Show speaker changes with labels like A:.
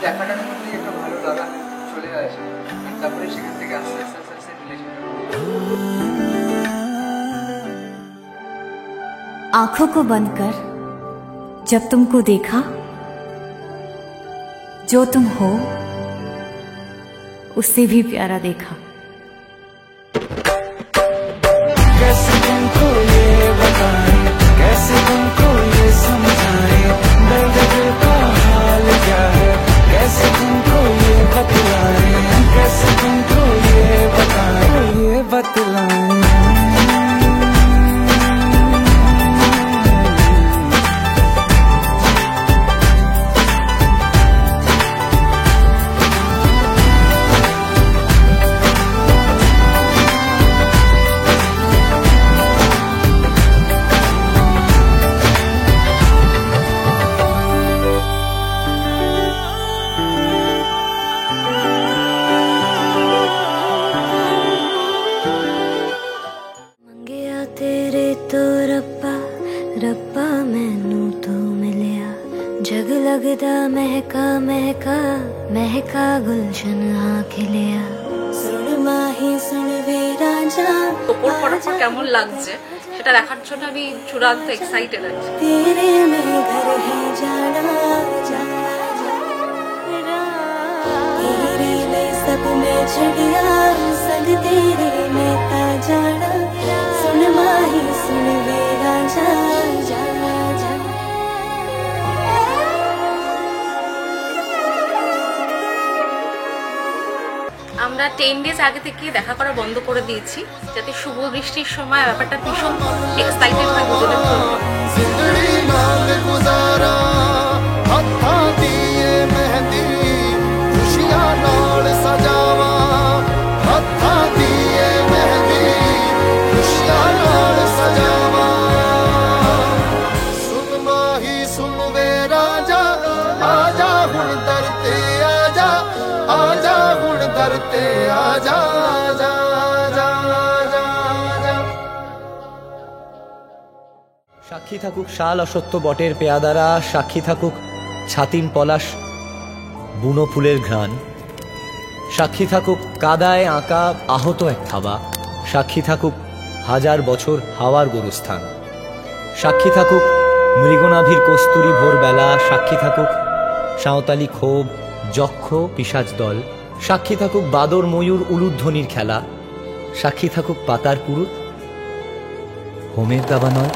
A: দেখাটার মধ্যেই একটা ভালো লাগা চলে আসে, তারপরে সেখান থেকে আস্তে আস্তে আস্তে আস্তে রিলেশনটা।
B: आंखों को बंद कर जब तुमको देखा, जो तुम हो उससे भी प्यारा देखा।
C: कैसे तुमको ये बताएं, कैसे तुमको ये समझाएं, दर्द दिल का हाल क्या है, कैसे तुमको ये बतलाएं, कैसे तुमको ये बताएं, ये बतलाएं। तेरे तो रब्बा रब्बा मैनू तो मिलिया, जग लगदा महका महका महका गुलशन हाँ खिलिया। सुन माही सुन वे राजा,
D: ওপর পড়ার পর কেমন লাগছে সেটা দেখার জন্য আমি চূড়ান্ত এক্সাইটেড আছি।
C: तेरे में घर है जाना तेरे में सब में छड़िया, संग तेरे में ता जाना। सुन माही सुन वे राजा
D: আমরা 10 ডেজ আগে থেকে দেখা করা বন্ধ করে দিয়েছি, যাতে শুভ বৃষ্টির সময় ব্যাপারটা ভীষণ এক্সাইটেড হয় দুজনের জন্য।
E: সাক্ষী থাকুক শাল অসত্য বটের পেয়াদারা, সাক্ষী থাকুক ছাতিম পলাশ বুনো ফুলের ঘ্রাণ, সাক্ষী থাকুক কাদায় আঁকা আহত এক থাবা, সাক্ষী থাকুক হাজার বছর হাওয়ার গোরস্থান, সাক্ষী থাকুক মৃগনাভির কস্তুরী ভোরবেলা, সাক্ষী থাকুক সাঁওতালি ক্ষোভ যক্ষ পিশাচ দল, সাক্ষী থাকুক বাদর ময়ূর উলুধ্বনির খেলা, সাক্ষী থাকুক পাতার পুরুত হোমের দাবা নয়